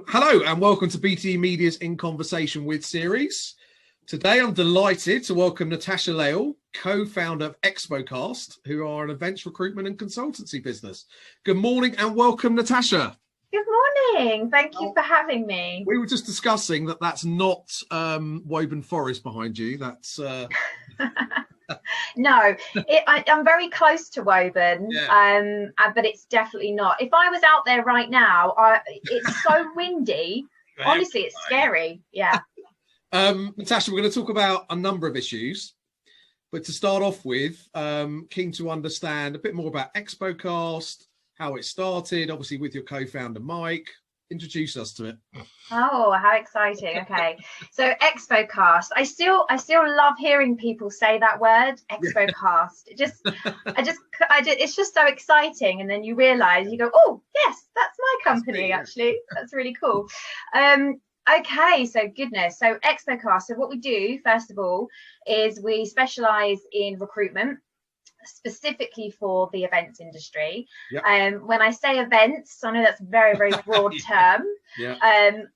Hello and welcome to BT Media's In Conversation With series. Today I'm delighted to welcome Natasha Layal, co-founder of Expocast, who are an events recruitment and consultancy business. Good morning and welcome, Natasha. Good morning. Thank you for having me. We were just discussing that that's not Woburn Forest behind you. That's... No, I'm very close to Woburn, but it's definitely not. If I was out there right now, it's so windy. Honestly, it's scary. Yeah. Natasha, we're going to talk about a number of issues, but to start off with, keen to understand a bit more about Expocast, how it started, obviously with your co-founder Mike. Introduce us to it. Oh, how exciting. Okay, so Expocast, I still love hearing people say that word, Expocast. It's just so exciting, and then you realize, you go, oh yes, that's my company. Actually, that's really cool. Okay, so Expocast, so what we do first of all is we specialize in recruitment, specifically for the events industry. When I say events, I know that's a very, very broad term.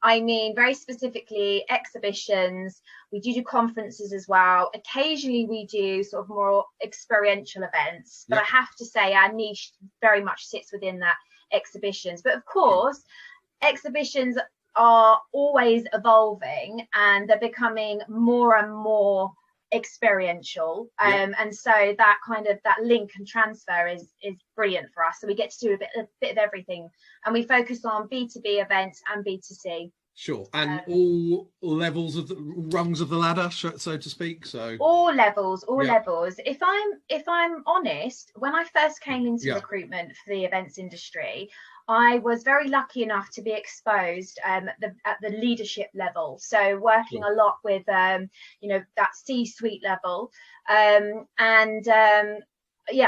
I mean very specifically exhibitions. We do conferences as well. Occasionally we do sort of more experiential events, but I have to say our niche very much sits within that exhibitions. But of course, exhibitions are always evolving and they're becoming more and more experiential, and so that link and transfer is brilliant for us. So we get to do a bit of everything, and we focus on B2B events and B2C. Sure, and all levels of the rungs of the ladder, so to speak. So all levels. If I'm honest, when I first came into recruitment for the events industry, I was very lucky enough to be exposed at the leadership level. So working a lot with, that C-suite level. I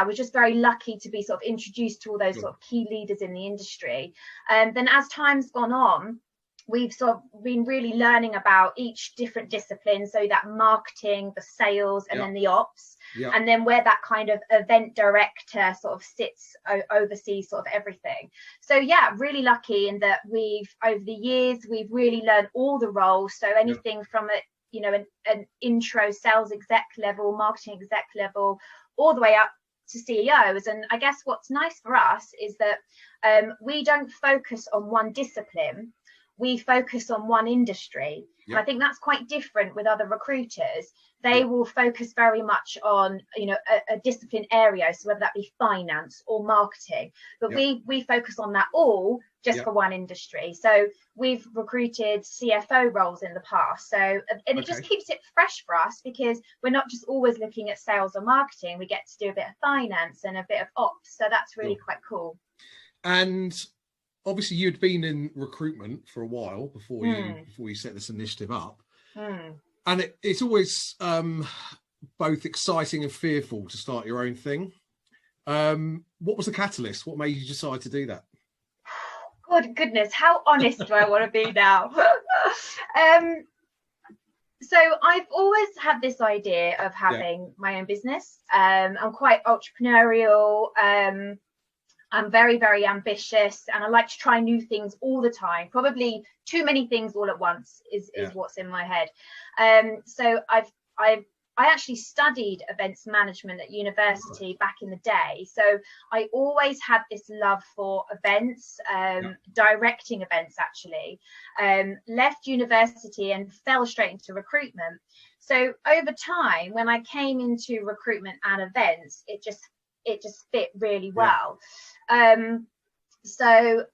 was just very lucky to be sort of introduced to all those sort of key leaders in the industry. Then as time's gone on, we've sort of been really learning about each different discipline. So that marketing, the sales, and then the ops. And then where that kind of event director sort of sits, oversees sort of everything. So really lucky in that over the years we've really learned all the roles. So anything from an intro sales exec level, marketing exec level, all the way up to CEOs. And I guess what's nice for us is that we don't focus on one discipline. We focus on one industry. And I think that's quite different with other recruiters. They will focus very much on, a discipline area. So whether that be finance or marketing, but we focus on that all just for one industry. So we've recruited CFO roles in the past. So, and it just keeps it fresh for us because we're not just always looking at sales or marketing. We get to do a bit of finance and a bit of ops. So that's really quite cool. And obviously you'd been in recruitment for a while before you set this initiative up. And it's always both exciting and fearful to start your own thing. What was the catalyst? What made you decide to do that? Good goodness, how honest do I want to be now? So I've always had this idea of having my own business. I'm quite entrepreneurial. I'm very, very ambitious, and I like to try new things all the time. Probably too many things all at once is what's in my head. So I actually studied events management at university back in the day. So I always had this love for events, directing events actually. Left university and fell straight into recruitment. So over time, when I came into recruitment and events, it just fit really well. So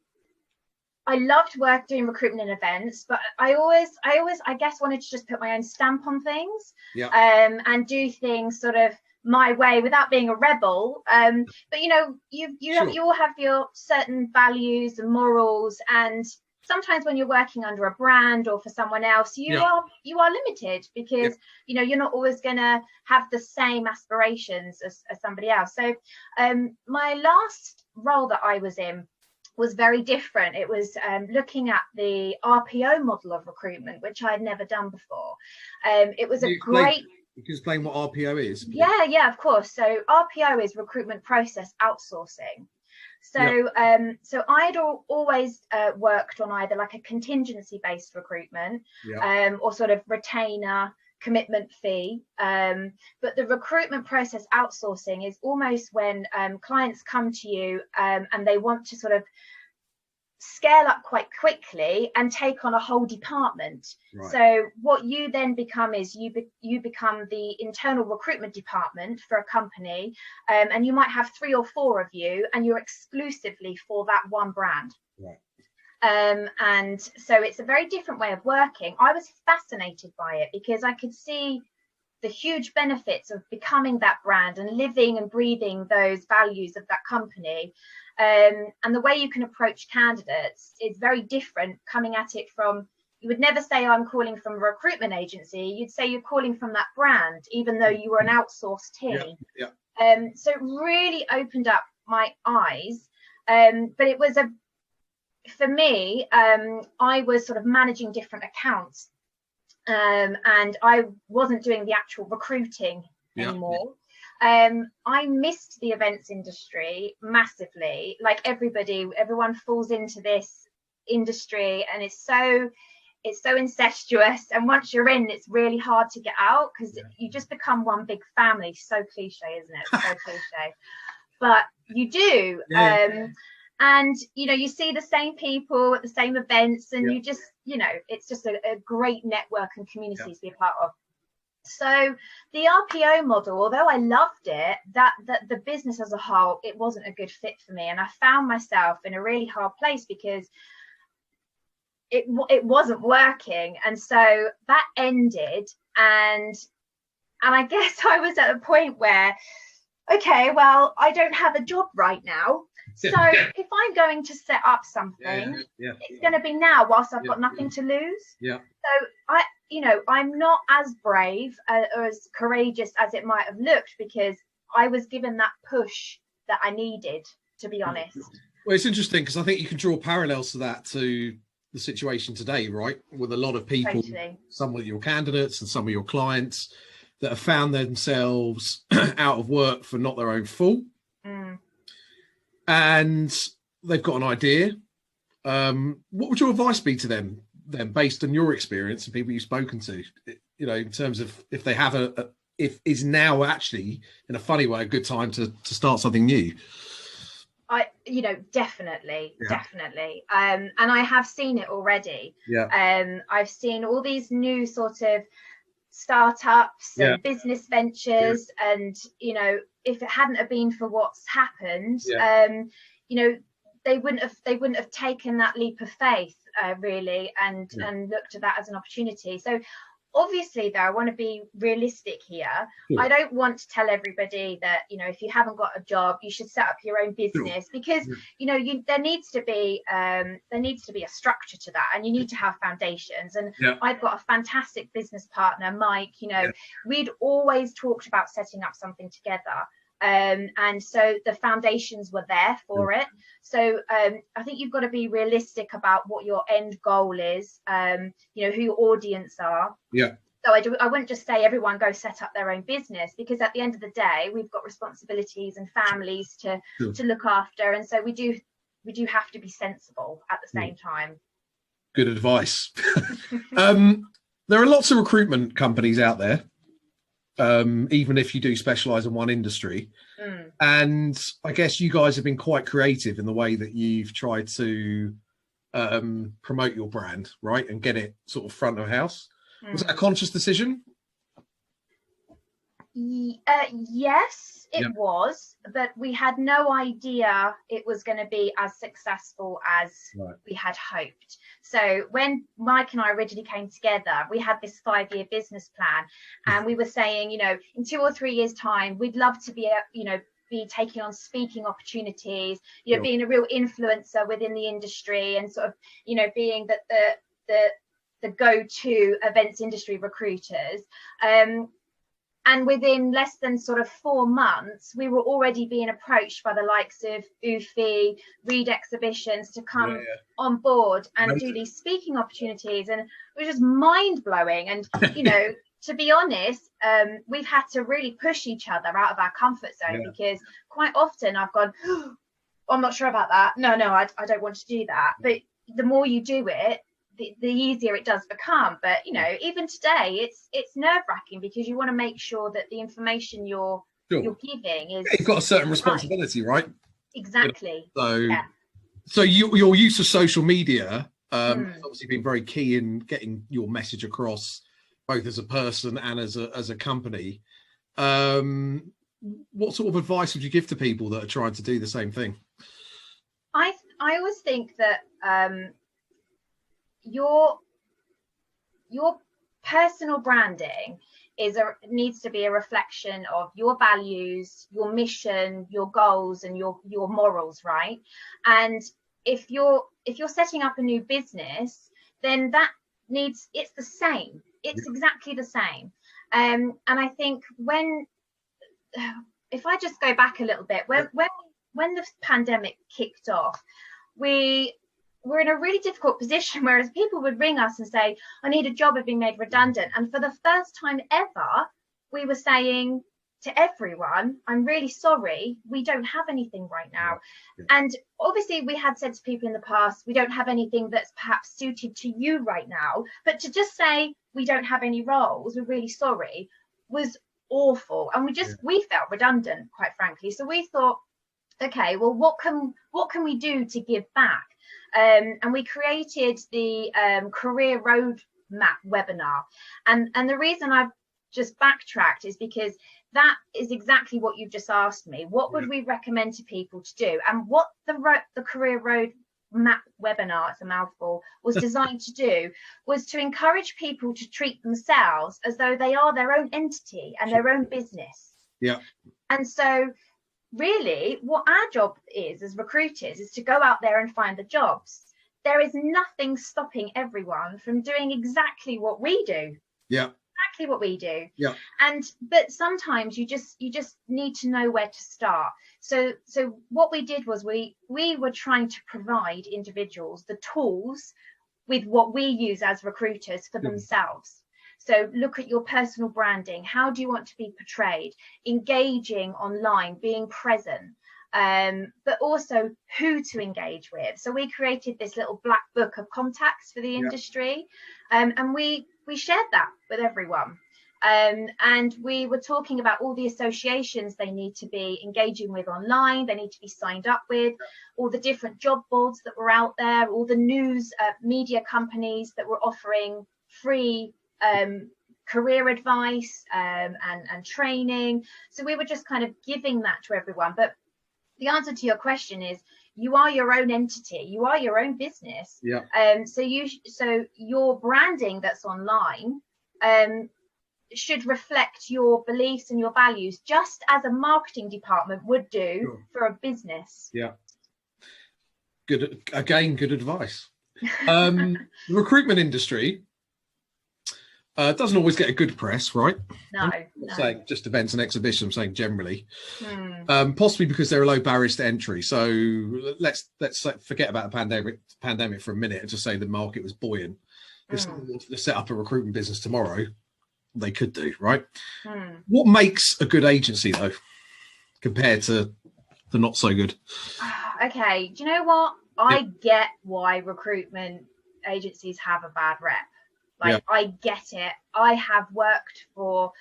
I loved doing recruitment and events, but I always I guess wanted to just put my own stamp on things, and do things sort of my way without being a rebel. But you all have your certain values and morals, and sometimes when you're working under a brand or for someone else, you are limited because you're not always going to have the same aspirations as somebody else. So my last role that I was in was very different. It was looking at the RPO model of recruitment, which I had never done before. It was a great... You can explain what RPO is? Yeah, of course. So RPO is recruitment process outsourcing. So so I'd always worked on either like a contingency based recruitment or sort of retainer commitment fee, but the recruitment process outsourcing is almost when clients come to you and they want to sort of scale up quite quickly and take on a whole department. So what you then become is you become the internal recruitment department for a company, and you might have 3 or 4 of you, and you're exclusively for that one brand. And so it's a very different way of working. I was fascinated by it because I could see the huge benefits of becoming that brand and living and breathing those values of that company. And the way you can approach candidates is very different coming at it from, you would never say I'm calling from a recruitment agency, you'd say you're calling from that brand, even though you were an outsourced team. So it really opened up my eyes. But it was for me, I was sort of managing different accounts, and I wasn't doing the actual recruiting anymore. I missed the events industry massively. Like everyone falls into this industry, and it's so incestuous, and once you're in, it's really hard to get out because you just become one big family. So cliche, isn't it? So cliche, but you do. And you see the same people at the same events, and you just it's just a great network and community to be a part of. So the RPO model, although I loved it, that the business as a whole, it wasn't a good fit for me, and I found myself in a really hard place because it wasn't working. And so that ended, and I guess I was at a point where, okay, well, I don't have a job right now. So if I'm going to set up something, it's going to be now whilst I've got nothing to lose. So I'm not as brave or as courageous as it might have looked, because I was given that push that I needed, to be honest. Well, it's interesting because I think you can draw parallels to that to the situation today, right? With a lot of people, some of your candidates and some of your clients that have found themselves out of work for not their own fault. And they've got an idea. What would your advice be to them then, based on your experience and people you've spoken to, in terms of if they have if is now actually, in a funny way, a good time to start something new? Definitely. And I have seen it already. I've seen all these new sort of startups and business ventures, and if it hadn't have been for what's happened, they wouldn't have taken that leap of faith really, and looked at that as an opportunity. So obviously, though, I want to be realistic here. I don't want to tell everybody that if you haven't got a job, you should set up your own business, because there needs to be a structure to that, and you need to have foundations. And I've got a fantastic business partner, Mike. We'd always talked about setting up something together. And so the foundations were there for it. So I think you've got to be realistic about what your end goal is, who your audience are. So I wouldn't just say everyone go set up their own business, because at the end of the day, we've got responsibilities and families to look after, and so we do have to be sensible at the same time. Good advice. There are lots of recruitment companies out there. Even if you do specialize in one industry. And I guess you guys have been quite creative in the way that you've tried to promote your brand, right, and get it sort of front of house. Was that a conscious decision? Yes, it was, but we had no idea it was going to be as successful as we had hoped. So when Mike and I originally came together, we had this 5-year business plan, and we were saying, in 2 or 3 years' time, we'd love to be taking on speaking opportunities, being a real influencer within the industry, and sort of, being that the go-to events industry recruiters. And within less than sort of 4 months, we were already being approached by the likes of UFI, Reed Exhibitions to come on board and do these speaking opportunities. And it was just mind-blowing. And, to be honest, we've had to really push each other out of our comfort zone, because quite often I've gone, I'm not sure about that. No, I don't want to do that. But the more you do it, the easier it does become. But you know, even today, it's nerve-wracking because you want to make sure that the information you're giving is, you've got a certain responsibility, right? Exactly. So your use of social media has obviously been very key in getting your message across, both as a person and as a company. What sort of advice would you give to people that are trying to do the same thing? I always think that your personal branding needs to be a reflection of your values, your mission, your goals, and your morals, right? And if you're setting up a new business, then it's the same. It's exactly the same. And I think if I just go back a little bit, when the pandemic kicked off, we were in a really difficult position, whereas people would ring us and say, I need a job, I've been made redundant. And for the first time ever, we were saying to everyone, I'm really sorry, we don't have anything right now. And obviously we had said to people in the past, we don't have anything that's perhaps suited to you right now. But to just say we don't have any roles, we're really sorry, was awful. And we felt redundant, quite frankly. So we thought, okay, well, what can we do to give back? And we created the career roadmap webinar. And the reason I've just backtracked is because that is exactly what you've just asked me. What would we recommend to people to do? And what the career roadmap webinar, it's a mouthful, was designed to do was to encourage people to treat themselves as though they are their own entity and their own business. Yeah. And so really what our job is as recruiters is to go out there and find the jobs. There is nothing stopping everyone from doing exactly what we do. Exactly what we do. But sometimes you just need to know where to start. So what we did was we were trying to provide individuals the tools with what we use as recruiters for themselves. So look at your personal branding. How do you want to be portrayed? Engaging online, being present, but also who to engage with. So we created this little black book of contacts for the industry, and we shared that with everyone. And we were talking about all the associations they need to be engaging with online, they need to be signed up with, all the different job boards that were out there, all the news media companies that were offering free career advice and training. So we were just kind of giving that to everyone. But the answer to your question is, you are your own entity, you are your own business. So your branding that's online should reflect your beliefs and your values, just as a marketing department would do for a business. Good advice. The recruitment industry doesn't always get a good press, right? No. I'm not saying just events and exhibitions, I'm saying generally. Possibly because there are low barriers to entry. So let's forget about the pandemic for a minute and just say the market was buoyant. If someone wanted to set up a recruitment business tomorrow, they could do, right? What makes a good agency though, compared to the not so good? Okay, do you know what? I get why recruitment agencies have a bad rep. I get it. I have worked for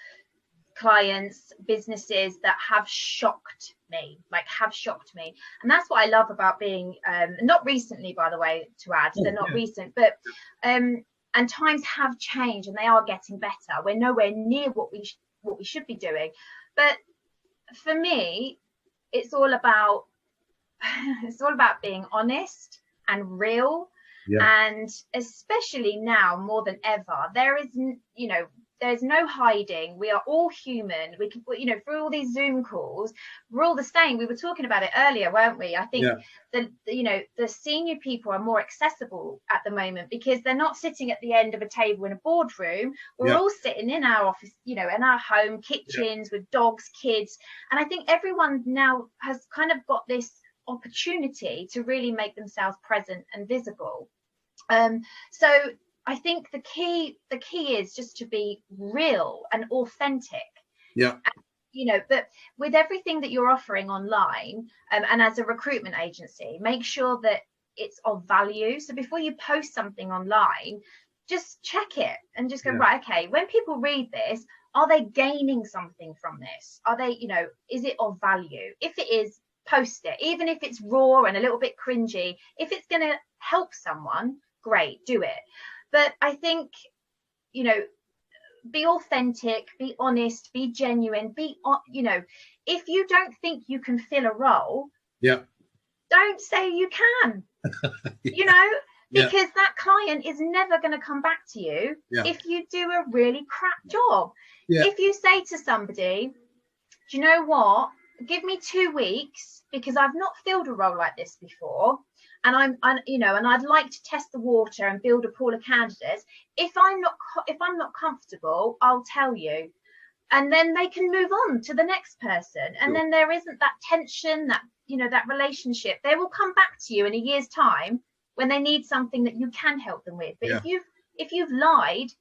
clients, businesses that have shocked me, And that's what I love about being, not recently, by the way, to add, they're not recent, but, and times have changed and they are getting better. We're nowhere near what we should be doing. But for me, it's all about being honest and real. And especially now more than ever, there's no hiding. We are all human. We can, through all these Zoom calls, we're all the same. We were talking about it earlier, weren't we? I think the senior people are more accessible at the moment because they're not sitting at the end of a table in a boardroom. We're all sitting in our office, in our home kitchens with dogs, kids. And I think everyone now has kind of got this opportunity to really make themselves present and visible. So I think the key is just to be real and authentic. but with everything that you're offering online, and as a recruitment agency, make sure that it's of value. So before you post something online, just check it and just go, right, okay, when people read this, are they gaining something from this? Are they, is it of value? If it is, post it, even if it's raw and a little bit cringy. If it's going to help someone, great, do it. But I think, be authentic, be honest, be genuine, if you don't think you can fill a role, don't say you can, because that client is never going to come back to you if you do a really crap job. If you say to somebody, do you know what, give me 2 weeks because I've not filled a role like this before, and and I'd like to test the water and build a pool of candidates. If I'm not comfortable, I'll tell you, and then they can move on to the next person, and then there isn't that tension, that that relationship. They will come back to you in a year's time when they need something that you can help them with. But if you've lied,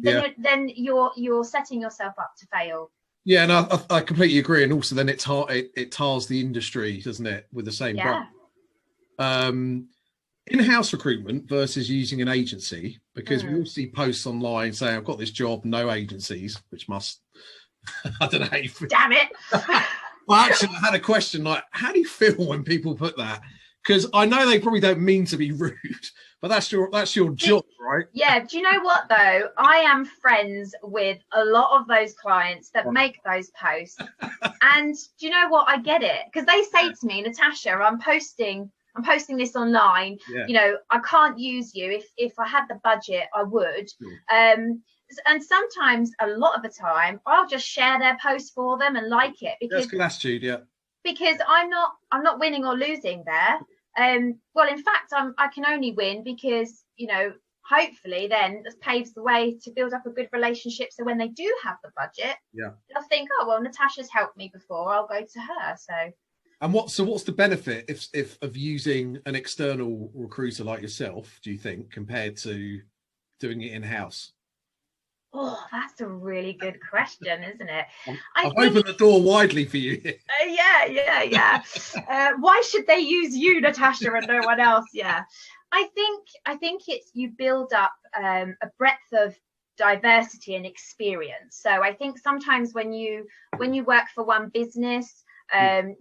then you're setting yourself up to fail. Yeah, and I completely agree. And also then it tars the industry, doesn't it, with the same brand. In-house recruitment versus using an agency, because we all see posts online saying, I've got this job, no agencies, which must, I don't know. Damn it. Well, actually, I had a question, like, how do you feel when people put that? Because I know they probably don't mean to be rude, but that's your job, right? Yeah. Do you know what, though? I am friends with a lot of those clients that make those posts. And do you know what? I get it. Because they say to me, Natasha, I'm posting this online. I can't use you. If I had the budget, I would. And sometimes, a lot of the time, I'll just share their post for them and like it, because that's good attitude, because I'm not winning or losing there. Well, in fact, I can only win because hopefully then this paves the way to build up a good relationship. So when they do have the budget, they'll think, oh well, Natasha's helped me before, I'll go to her. So. And what's the benefit if of using an external recruiter like yourself, do you think, compared to doing it in-house? Oh, that's a really good question, isn't it? I've opened the door widely for you. Yeah. Why should they use you, Natasha, and no one else? Yeah, I think it's, you build up a breadth of diversity and experience. So I think sometimes when you work for one business,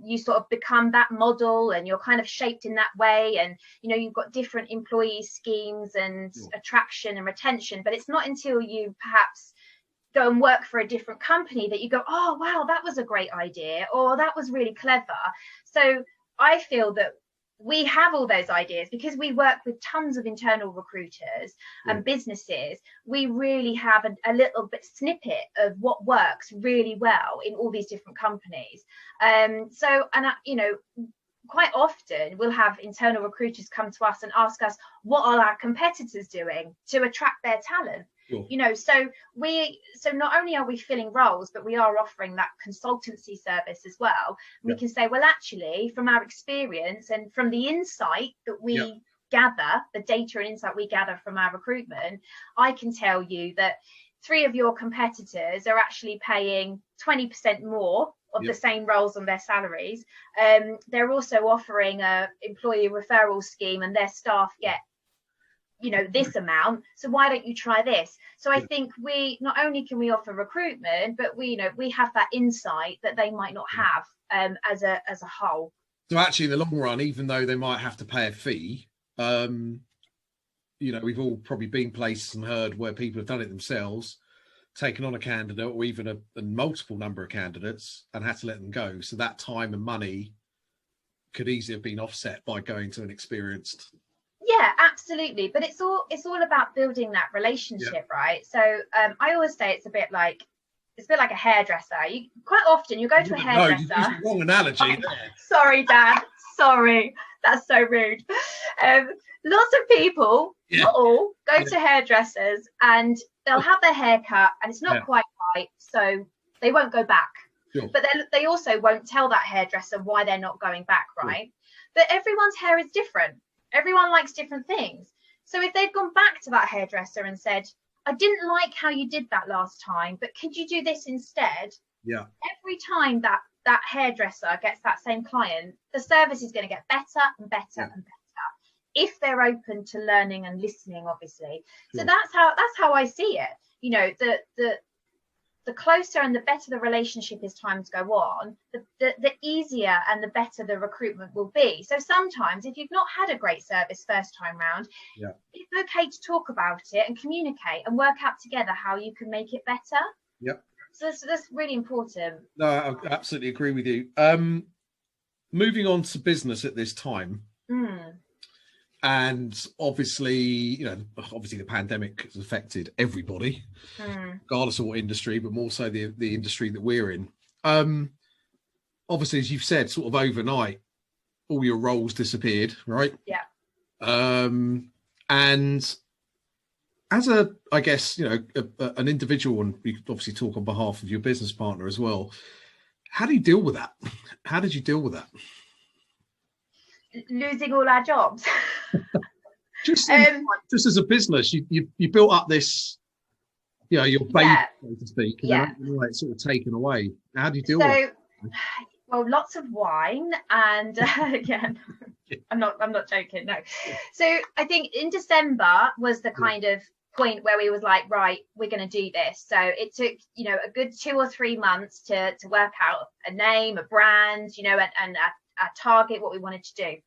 you sort of become that model, and you're kind of shaped in that way, and you've got different employee schemes and attraction and retention. But it's not until you perhaps go and work for a different company that you go, oh wow, that was a great idea, or that was really clever. So I feel that we have all those ideas because we work with tons of internal recruiters and businesses. We really have a little bit snippet of what works really well in all these different companies. Quite often we'll have internal recruiters come to us and ask us, what are our competitors doing to attract their talent? So not only are we filling roles, but we are offering that consultancy service as well. We can say, well, actually, from our experience and from the insight that we gather, the data and insight we gather from our recruitment, I can tell you that 3 of your competitors are actually paying 20% more of the same roles on their salaries. They're also offering a employee referral scheme, and their staff get this amount, so why don't you try this? So I think we not only can we offer recruitment, but we have that insight that they might not have as a whole. So actually, in the long run, even though they might have to pay a fee, we've all probably been places and heard where people have done it themselves, taken on a candidate or even a multiple number of candidates, and had to let them go. So that time and money could easily have been offset by going to an experienced. Yeah, absolutely. But it's all about building that relationship, right? So I always say it's a bit like a hairdresser. You quite often you go to a hairdresser. No, you used the wrong analogy. Sorry, Dad. Sorry, that's so rude. Lots of people, not all, go to hairdressers and they'll have their hair cut and it's not quite right, so they won't go back. Sure. But they also won't tell that hairdresser why they're not going back, right? Sure. But everyone's hair is different. Everyone likes different things. So if they've gone back to that hairdresser and said, I didn't like how you did that last time, but could you do this instead? Yeah. Every time that hairdresser gets that same client, the service is going to get better and better and better if they're open to learning and listening, obviously. Sure. So that's how I see it. You know, the closer and the better the relationship as times go on, the easier and the better the recruitment will be. So sometimes if you've not had a great service first time round, it's okay to talk about it and communicate and work out together how you can make it better. Yep. So that's really important. No, I absolutely agree with you. Moving on to business at this time. And obviously, the pandemic has affected everybody, regardless of what industry, but more so the industry that we're in. Obviously, as you've said, sort of overnight, all your roles disappeared, right? Yeah. And as an individual, and you could obviously talk on behalf of your business partner as well, how do you deal with that? How did you deal with that? Losing all our jobs. just as a business, you built up this, your baby, so to speak, and then it's sort of taken away. How do you deal with it? Well, lots of wine, and again, I'm not joking. No. So I think in December was the kind of point where we was like, right, we're going to do this. So it took a good 2 or 3 months to work out a name, a brand, and a target, what we wanted to do.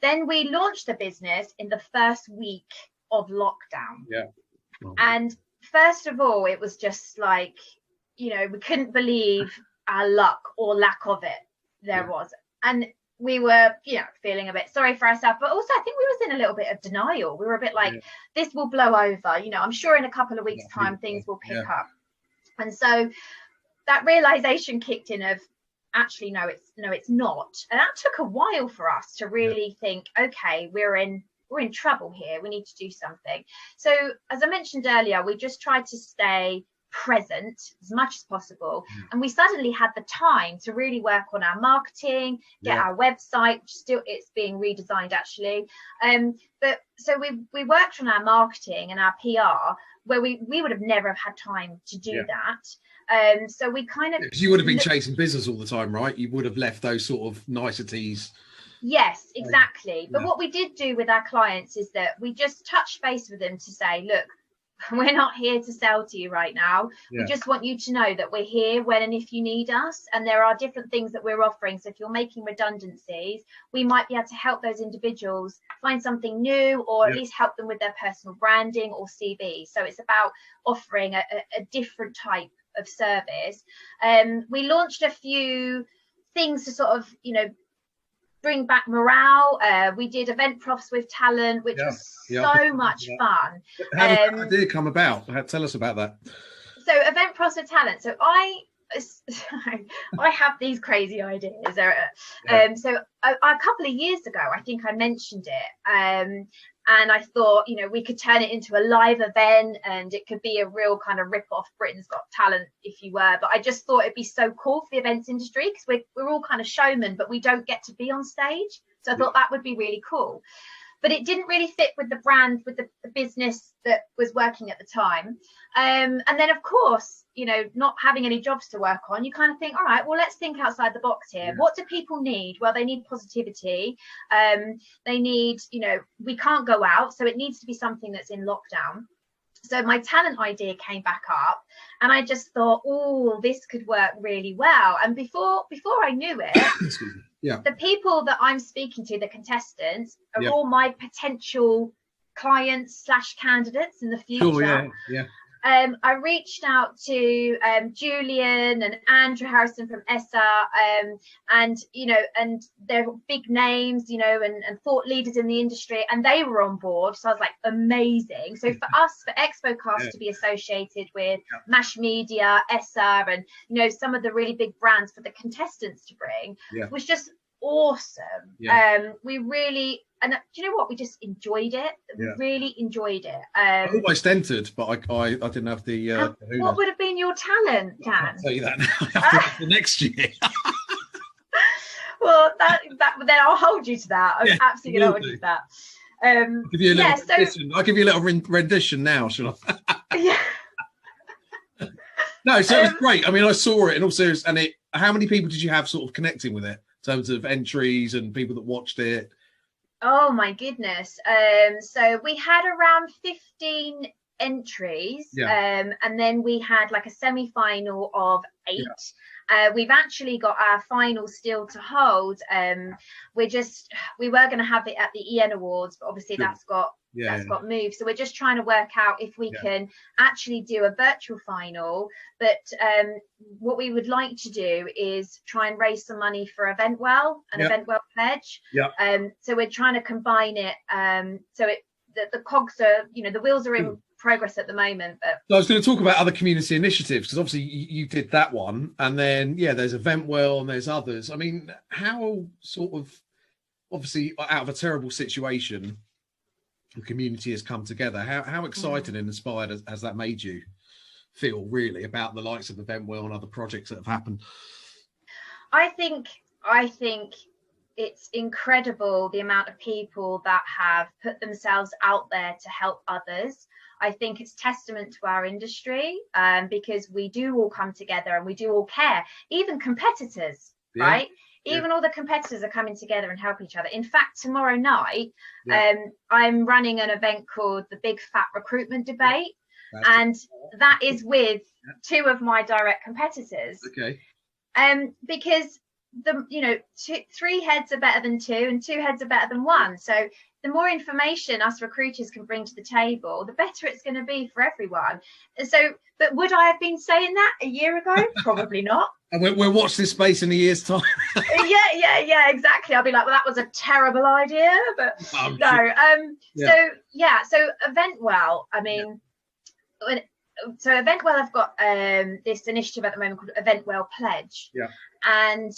Then we launched the business in the first week of lockdown. Yeah. Oh. And first of all, it was just like, we couldn't believe our luck or lack of it there was. And we were, feeling a bit sorry for ourselves, but also I think we was in a little bit of denial. We were a bit like, this will blow over. I'm sure in a couple of weeks' time, things will pick up. And so that realization kicked in of, actually no it's not, and that took a while for us to really think, okay, we're in trouble here, we need to do something. So as I mentioned earlier, we just tried to stay present as much as possible, and we suddenly had the time to really work on our marketing, get our website, which still it's being redesigned actually, but so we worked on our marketing and our PR where we would have never have had time to do that. So we kind of, because you would have been chasing business all the time, right? You would have left those sort of niceties. Yes, exactly. But what we did do with our clients is that we just touched base with them to say, look, we're not here to sell to you right now. We just want you to know that we're here when and if you need us, and there are different things that we're offering. So if you're making redundancies, we might be able to help those individuals find something new, or at least help them with their personal branding or CV. So it's about offering a different type of service. We launched a few things to sort of bring back morale. We did eventprofs with talent, which was so much fun. How did that idea come about? Tell us about that. So eventprofs with talent, so I have these crazy ideas. So a couple of years ago, I think I mentioned it, and I thought, we could turn it into a live event, and it could be a real kind of rip-off Britain's Got Talent, if you were. But I just thought it'd be so cool for the events industry, because we're all kind of showmen, but we don't get to be on stage. So I thought that would be really cool. But it didn't really fit with the brand, with the business that was working at the time. And then, of course, not having any jobs to work on, you kind of think, all right, well, let's think outside the box here. What do people need? Well, they need positivity. They need, we can't go out, so it needs to be something that's in lockdown. So my talent idea came back up, and I just thought, oh, this could work really well. And before I knew it, the people that I'm speaking to, the contestants, are all my potential clients / candidates in the future. I reached out to Julian and Andrew Harrison from Assor, and they're big names, and thought leaders in the industry, and they were on board. So I was like, amazing. So for us, for Expocast to be associated with Mash Media, Assor, and some of the really big brands for the contestants to bring was just awesome. We really, and do you know what, we just enjoyed it. We really enjoyed it. I almost entered, but I didn't have the what would have been your talent, Dan? I'll tell you that now. The next year. Well, that then I'll hold you to that. I'm absolutely gonna hold you to that. I'll give you a little rendition now, shall I? No, so it was great. I mean, I saw it, and also, how many people did you have sort of connecting with it in terms of entries and people that watched it? Oh my goodness. So we had around 15 entries, and then we had like a semi-final of 8. We've actually got our final still to hold. We were going to have it at the EN Awards, but obviously that's got moved. So we're just trying to work out if we can actually do a virtual final. But what we would like to do is try and raise some money for Eventwell, an Eventwell pledge. So we're trying to combine it. So the cogs are, the wheels are in progress at the moment. But so I was going to talk about other community initiatives, because obviously you did that one, and then there's Eventwell and there's others. I mean, how sort of, obviously out of a terrible situation, the community has come together. How excited and inspired has that made you feel, really, about the likes of Eventwell and other projects that have happened? I think it's incredible the amount of people that have put themselves out there to help others. I think it's testament to our industry, because we do all come together and we do all care, even competitors, right? Even all the competitors are coming together and help each other. In fact, tomorrow night, I'm running an event called the Big Fat Recruitment Debate, and that is with 2 of my direct competitors. Because 3 heads are better than 2, and 2 heads are better than 1. So the more information us recruiters can bring to the table, the better it's going to be for everyone. So, but would I have been saying that a year ago? Probably not. And we'll watch this space in a year's time. yeah, exactly. I'll be like, well, that was a terrible idea, but no. So Eventwell, I mean, so Eventwell have got this initiative at the moment called Eventwell Pledge. And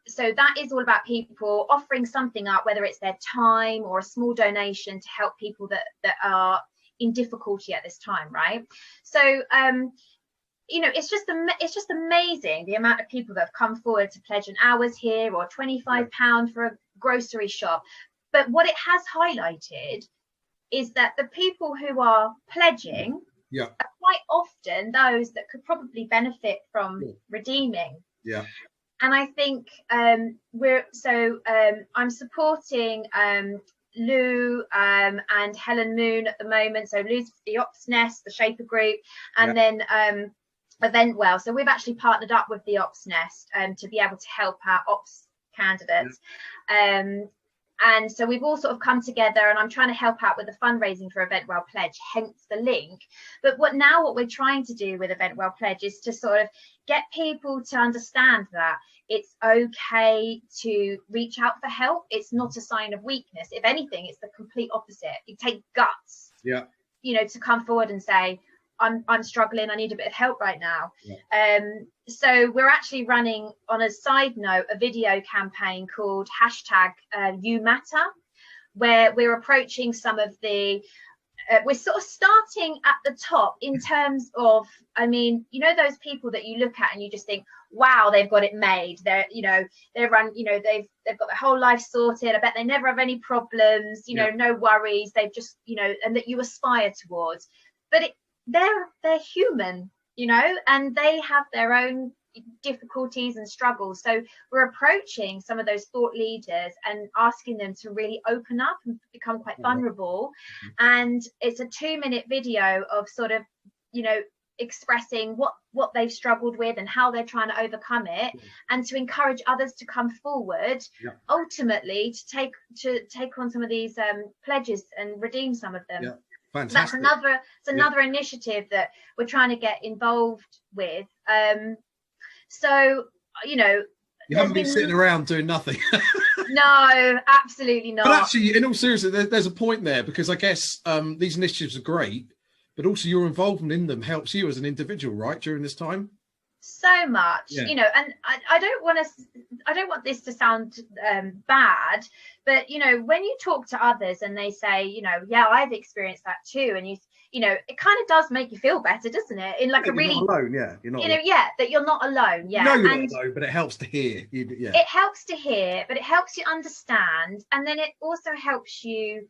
so that is all about people offering something up, whether it's their time or a small donation to help people that are in difficulty at this time, right? So it's just amazing the amount of people that have come forward to pledge an hour's here or £25 for a grocery shop. But what it has highlighted is that the people who are pledging are quite often those that could probably benefit from redeeming. And I think I'm supporting Lou and Helen Moon at the moment. So Lou's the Ops Nest, the Shaper Group, and then Eventwell. So we've actually partnered up with the Ops Nest to be able to help our ops candidates. And so we've all sort of come together, and I'm trying to help out with the fundraising for Eventwell Pledge, hence the link. But what we're trying to do with Eventwell Pledge is to sort of get people to understand that it's okay to reach out for help. It's not a sign of weakness. If anything, it's the complete opposite. It takes guts, to come forward and say, I'm struggling, I need a bit of help right now. So we're actually running, on a side note, a video campaign called #YouMatter, where we're approaching some of the we're sort of starting at the top in terms of, I mean, those people that you look at and you just think, wow, they've got it made. They've got their whole life sorted. I bet they never have any problems, no worries. They've just, and that you aspire towards. But they're human, and they have their own difficulties and struggles. So we're approaching some of those thought leaders and asking them to really open up and become quite vulnerable. And it's a 2-minute video of sort of, expressing what they've struggled with and how they're trying to overcome it, and to encourage others to come forward, ultimately to take on some of these pledges and redeem some of them. Fantastic. That's another initiative that we're trying to get involved with. So you haven't been sitting around doing nothing. No, absolutely not. But actually, in all seriousness, there's a point there, because I guess these initiatives are great, but also your involvement in them helps you as an individual, right, during this time? So much, and I don't want this to sound bad, but when you talk to others and they say, I've experienced that too, and it kind of does make you feel better, doesn't it? In like a really, not alone, you're not alone. That you're not alone, you're not alone, but it helps to hear. It helps to hear, but it helps you understand, and then it also helps you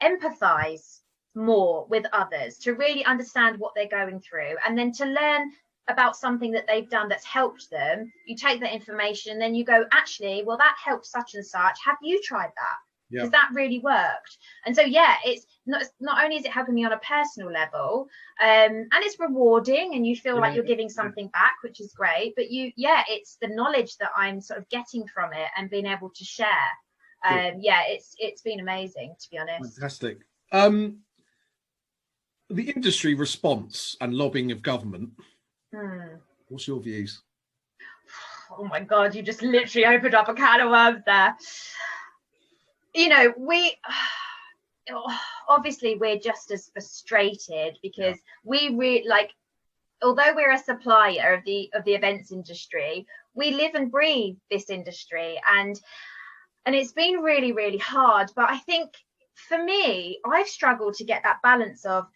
empathize more with others, to really understand what they're going through, and then to learn about something that they've done that's helped them, you take that information and then you go, actually, well, that helped such and such. Have you tried that? Because that really worked. And so, yeah, it's not only is it helping me on a personal level, and it's rewarding and you feel like you're giving something back, which is great. But it's the knowledge that I'm sort of getting from it and being able to share. It's been amazing, to be honest. Fantastic. The industry response and lobbying of government. What's your views? Oh my God, you just literally opened up a can of worms there. You know, obviously we're just as frustrated because although we're a supplier of the events industry, we live and breathe this industry, and it's been really, really hard. But I think for me, I've struggled to get that balance of,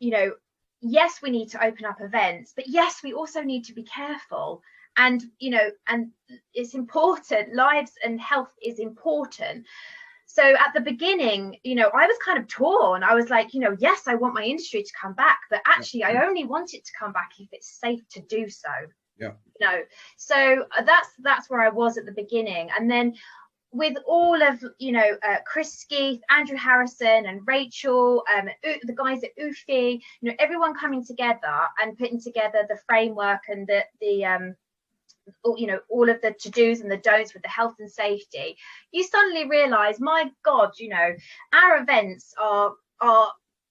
you know, yes, we need to open up events, but yes, we also need to be careful. And, you know, and it's important. Lives and health is important. So at the beginning, you know, I was kind of torn. I was like, you know, yes, I want my industry to come back, but actually I only want it to come back if it's safe to do so. Yeah. You know, so that's where I was at the beginning. And then with all of, you know, Chris Skeeth, Andrew Harrison and Rachel, the guys at UFI, you know, everyone coming together and putting together the framework and the you know, all of the to-dos and the don'ts with the health and safety, you suddenly realize, my God, you know, our events are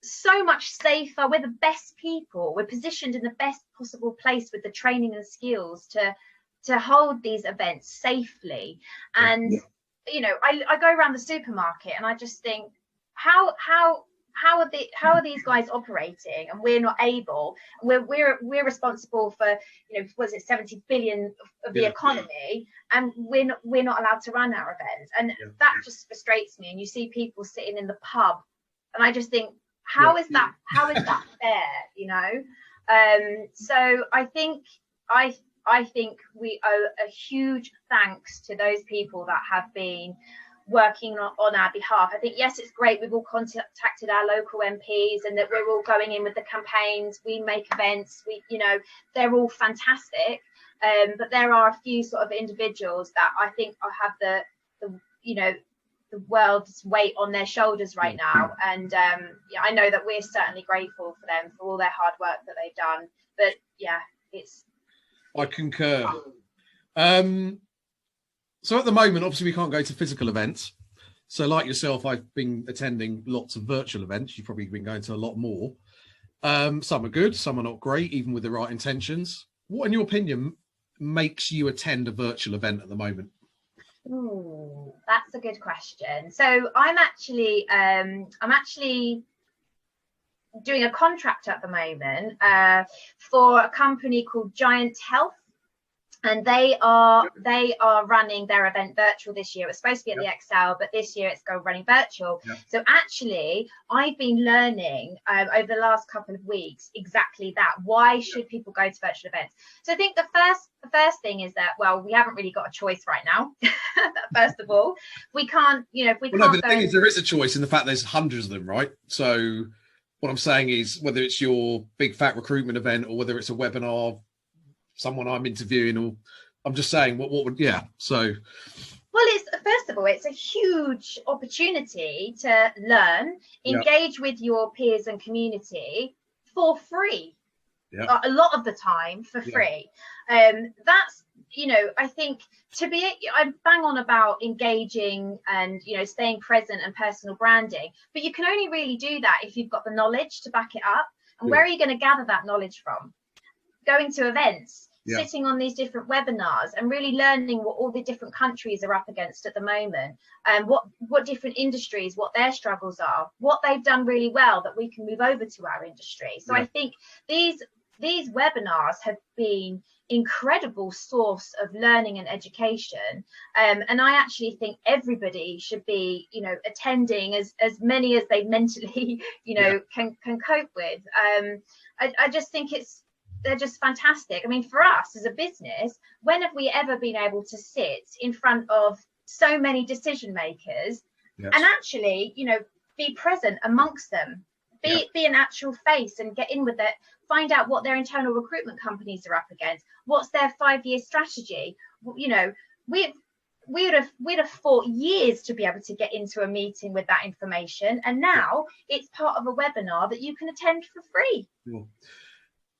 so much safer. We're the best people. We're positioned in the best possible place with the training and skills to hold these events safely. And you know, I go around the supermarket and I just think, how are these guys operating and we're not able? We're responsible for, you know, was it 70 billion of the economy, and we're not allowed to run our events, and that just frustrates me. And you see people sitting in the pub, and I just think, how is that fair, you know? So I think we owe a huge thanks to those people that have been working on our behalf. I think, yes, it's great we've all contacted our local MPs and that we're all going in with the campaigns, we make events, you know, they're all fantastic, but there are a few sort of individuals that I think have the you know, the world's weight on their shoulders right now, and I know that we're certainly grateful for them for all their hard work that they've done. But I concur. So at the moment, obviously, we can't go to physical events. So like yourself, I've been attending lots of virtual events. You've probably been going to a lot more. Some are good, some are not great, even with the right intentions. What, in your opinion, makes you attend a virtual event at the moment? Ooh, that's a good question. So I'm actually doing a contract at the moment for a company called Giant Health. And they are running their event virtual this year. It was supposed to be at the Excel, but this year it's running virtual. So actually, I've been learning over the last couple of weeks exactly that. Why should people go to virtual events? So I think the first thing is that, well, we haven't really got a choice right now. First of all, we can't, you know, if we can't. No, but the thing is, there is a choice in the fact there's hundreds of them, right? So what I'm saying is, whether it's your big fat recruitment event or whether it's a webinar, someone I'm interviewing, or I'm just saying what would so well, it's first of all, it's a huge opportunity to learn, engage with your peers and community for free, a lot of the time for free. That's, you know, I think I bang on about engaging and, you know, staying present and personal branding, but you can only really do that if you've got the knowledge to back it up. And where are you going to gather that knowledge from? Going to events, sitting on these different webinars and really learning what all the different countries are up against at the moment, and what different industries, what their struggles are, what they've done really well that we can move over to our industry. So I think these webinars have been incredible source of learning and education, and I actually think everybody should be, you know, attending as many as they mentally, you know, can cope with. I just think they're just fantastic. I mean, for us as a business, when have we ever been able to sit in front of so many decision makers and actually, you know, be present amongst them? be an actual face and get in with it. Find out what their internal recruitment companies are up against. What's their 5-year strategy? You know, we'd have fought years to be able to get into a meeting with that information, and now it's part of a webinar that you can attend for free.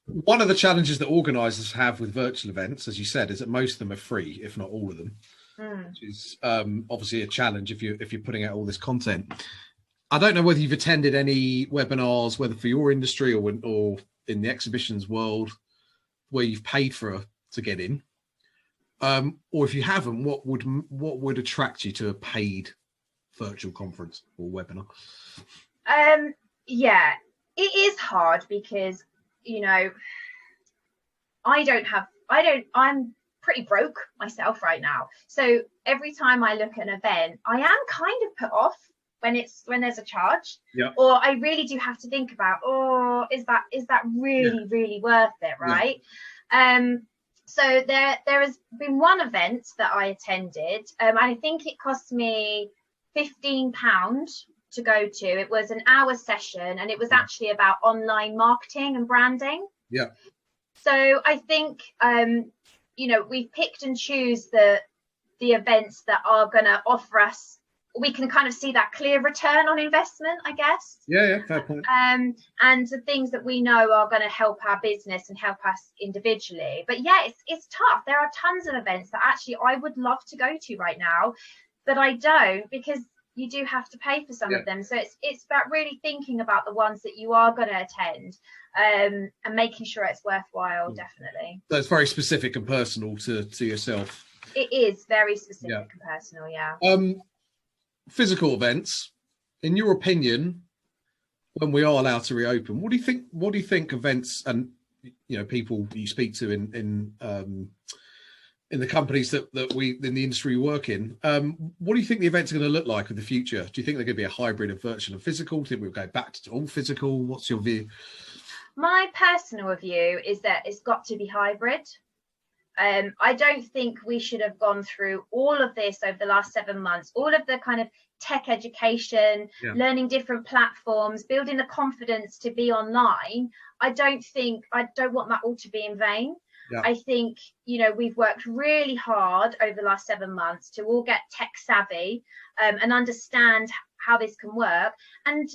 One of the challenges that organisers have with virtual events, as you said, is that most of them are free, if not all of them, which is obviously a challenge if you're putting out all this content. I don't know whether you've attended any webinars, whether for your industry or in the exhibitions world, where you've paid to get in, or if you haven't, what would attract you to a paid virtual conference or webinar? Yeah, it is hard because, you know, I'm pretty broke myself right now. So every time I look at an event, I am kind of put off when there's a charge, or I really do have to think about, is that really worth it, right? So there has been one event that I attended, and I think it cost me £15 to go to. It was an hour session, and it was actually about online marketing and branding. So I think you know, we've picked and choose the events that are going to offer us, we can kind of see that clear return on investment, I guess. Fair point. And the things that we know are going to help our business and help us individually. But yeah, it's tough. There are tons of events that actually I would love to go to right now, but I don't, because you do have to pay for some of them. So it's about really thinking about the ones that you are going to attend, and making sure it's worthwhile. Definitely. So it's very specific and personal to yourself. It is very specific and personal. Physical events, in your opinion, when we are allowed to reopen, what do you think events, and you know, people you speak to in the companies that we in the industry we work in, what do you think the events are going to look like in the future? Do you think they're going to be a hybrid of virtual and physical? Do you think we'll go back to all physical? What's your view? My personal view is that it's got to be hybrid. I don't think we should have gone through all of this over the last 7 months, all of the kind of tech education, learning different platforms, building the confidence to be online. I don't want that all to be in vain. I think, you know, we've worked really hard over the last 7 months to all get tech savvy, and understand how this can work. And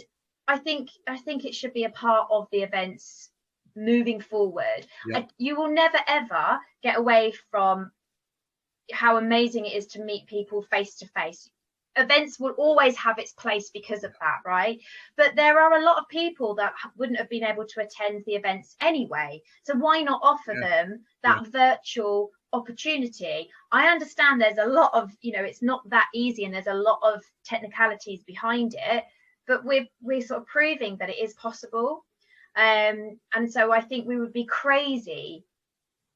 I think it should be a part of the events moving forward. You will never ever get away from how amazing it is to meet people face to face. Events will always have its place because of that, right? But there are a lot of people that wouldn't have been able to attend the events anyway, so why not offer them that virtual opportunity? I understand there's a lot of, you know, it's not that easy and there's a lot of technicalities behind it, but we're sort of proving that it is possible. And so I think we would be crazy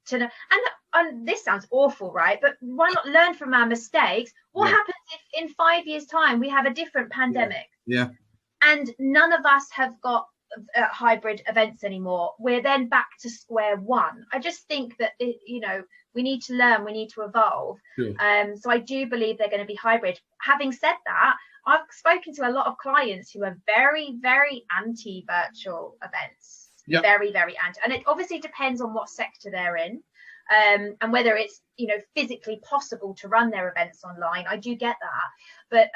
to know, and this sounds awful, right? But why not learn from our mistakes? What happens if in 5 years' time we have a different pandemic? And none of us have got hybrid events anymore. We're then back to square one. I just think that, you know, we need to learn, we need to evolve. So I do believe they're going to be hybrid. Having said that, I've spoken to a lot of clients who are very, very anti-virtual events. Very, very anti. And it obviously depends on what sector they're in, and whether it's, you know, physically possible to run their events online. I do get that. But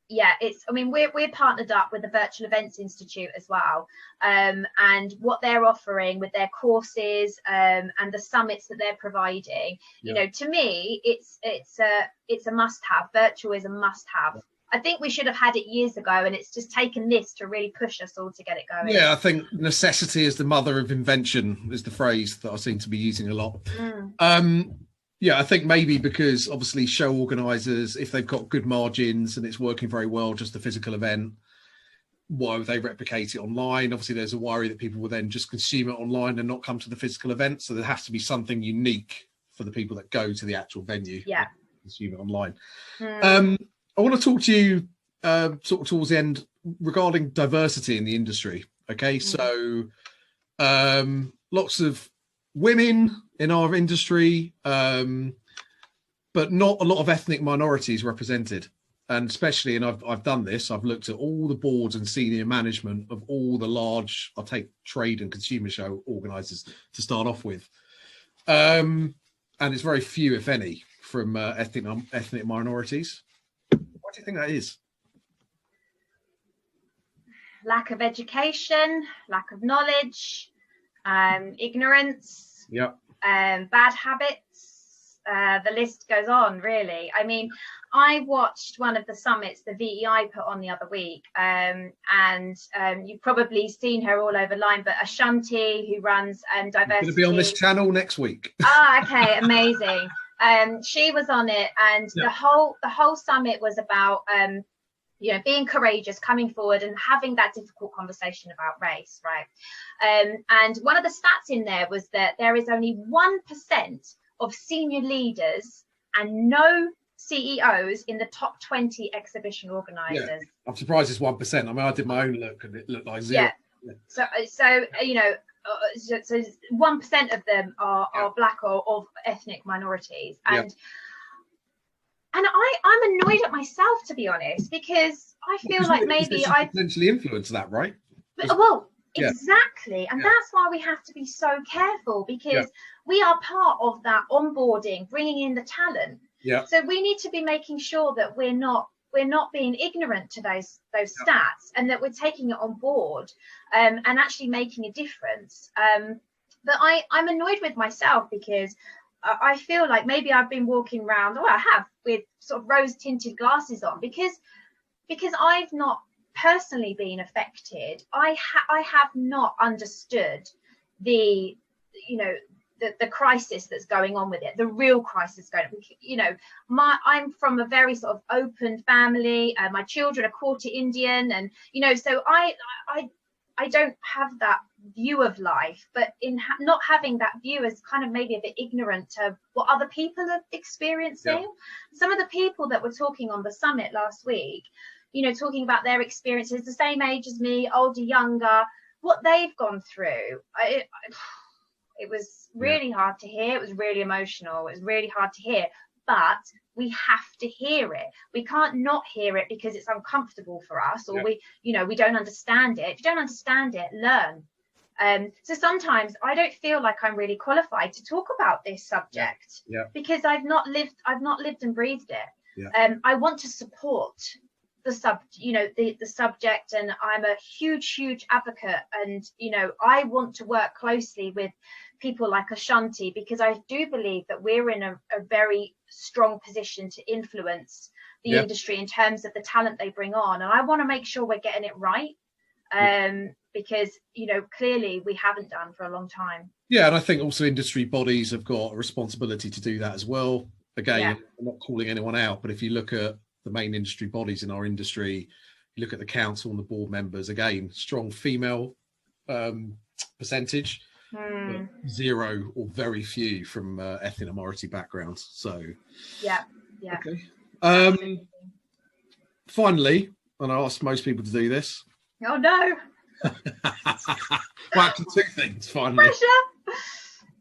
we're partnered up with the Virtual Events Institute as well, and what they're offering with their courses, and the summits that they're providing, you know, to me it's a must-have. Virtual is a must-have. I think we should have had it years ago, and it's just taken this to really push us all to get it going. I think necessity is the mother of invention is the phrase that I seem to be using a lot. I think maybe because obviously show organisers, if they've got good margins and it's working very well, just the physical event, why would they replicate it online? Obviously, there's a worry that people will then just consume it online and not come to the physical event. So there has to be something unique for the people that go to the actual venue. Consume it online. I want to talk to you sort of towards the end regarding diversity in the industry. Okay, so lots of women in our industry, but not a lot of ethnic minorities represented. And especially, and I've done this, I've looked at all the boards and senior management of all the large, I'll take trade and consumer show organisers to start off with. And it's very few, if any, from ethnic minorities. What do you think that is? Lack of education, lack of knowledge, ignorance, bad habits. The list goes on, really. I mean, I watched one of the summits the VEI put on the other week, and you've probably seen her all over line, but Ashanti, who runs diversity. Going to be on this channel next week. Ah, okay, amazing. She was on it, and the whole summit was about being courageous, coming forward and having that difficult conversation about race, right? And one of the stats in there was that there is only 1% of senior leaders and no CEOs in the top 20 exhibition organisers. Yeah. I'm surprised it's 1%. I mean, I did my own look and it looked like 0. Yeah. So 1% of them are black or of ethnic minorities, and I'm annoyed at myself, to be honest, because I feel like maybe I potentially influence that, right? Well, exactly, and that's why we have to be so careful, because we are part of that onboarding, bringing in the talent. Yeah. So we need to be making sure that we're not being ignorant to those stats, and that we're taking it on board and actually making a difference. But I'm annoyed with myself, because I feel like maybe I've been walking around, I have, with sort of rose tinted glasses on, because I've not personally been affected. I have not understood the crisis that's going on with it, the real crisis going on. I'm from a very sort of open family. My children are quarter Indian, and so I don't have that view of life, but in not having that view is kind of maybe a bit ignorant to what other people are experiencing. Some of the people that were talking on the summit last week, talking about their experiences, the same age as me, older, younger, what they've gone through. It was really hard to hear. It was really emotional. It was really hard to hear, but we have to hear it. We can't not hear it because it's uncomfortable for us, or we don't understand it. If you don't understand it, learn. So sometimes I don't feel like I'm really qualified to talk about this subject because I've not lived and breathed it. I want to support the subject, and I'm a huge advocate, and I want to work closely with people like Ashanti, because I do believe that we're in a very strong position to influence the industry in terms of the talent they bring on, and I want to make sure we're getting it right, because clearly we haven't done for a long time. And I think also industry bodies have got a responsibility to do that as well. Again, I'm not calling anyone out, but if you look at the main industry bodies in our industry, you look at the council and the board members, again, strong female percentage, but 0 or very few from ethnic minority backgrounds. So okay. Finally, and I ask most people to do this. Oh no. Well, actually, 2 things finally. Pressure.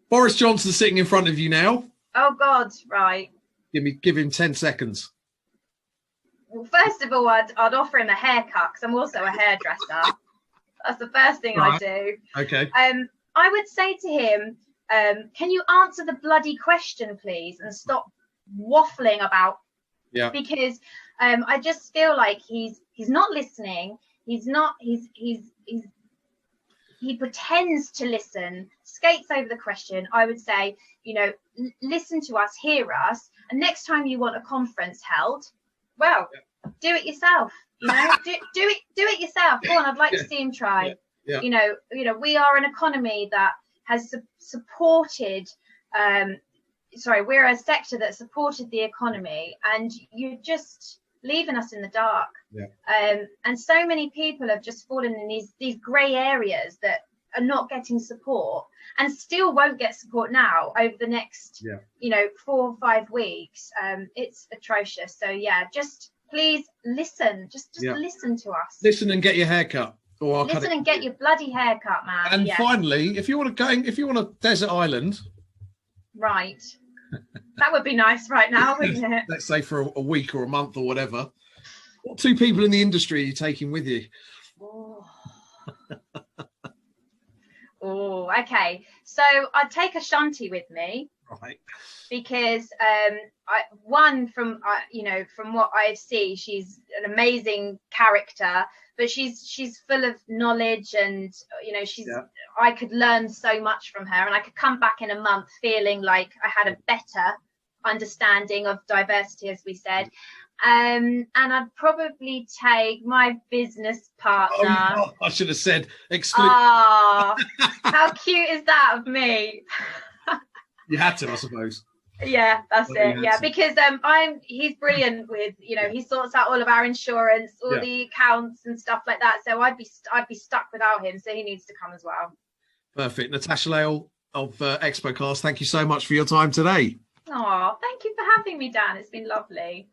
Boris Johnson sitting in front of you now. Oh God, right. Give him 10 seconds. Well, first of all, I'd offer him a haircut, because I'm also a hairdresser. That's the first thing I do. Okay. I would say to him, can you answer the bloody question, please, and stop waffling about? Because I just feel like he's not listening. He pretends to listen, skates over the question. I would say, listen to us, hear us, and next time you want a conference held, well, do it yourself. Do it yourself. Go on, I'd like to see him try. We are an economy that has supported. We're a sector that supported the economy, and you're just leaving us in the dark. And so many people have just fallen in these grey areas that are not getting support, and still won't get support now over the next 4 or 5 weeks. It's atrocious. So just please listen. Just listen to us. Listen and get your hair cut. Listen and get your bloody hair cut, man. And finally, if you want a desert island, right, that would be nice right now, wouldn't it? Let's say for a week or a month or whatever. What 2 people in the industry are you taking with you? Oh, okay. So I'd take Ashanti with me. Right. Because from what I see, she's an amazing character, but she's full of knowledge, and I could learn so much from her, and I could come back in a month feeling like I had a better understanding of diversity, as we said. And I'd probably take my business partner. Oh, I should have said exclusive. How cute is that of me? You had to, I suppose. Yeah, that's it. Yeah, because he's brilliant with, he sorts out all of our insurance, all the accounts and stuff like that. So I'd be stuck without him. So he needs to come as well. Perfect. Natasha Layal of Expocast, thank you so much for your time today. Oh, thank you for having me, Dan. It's been lovely.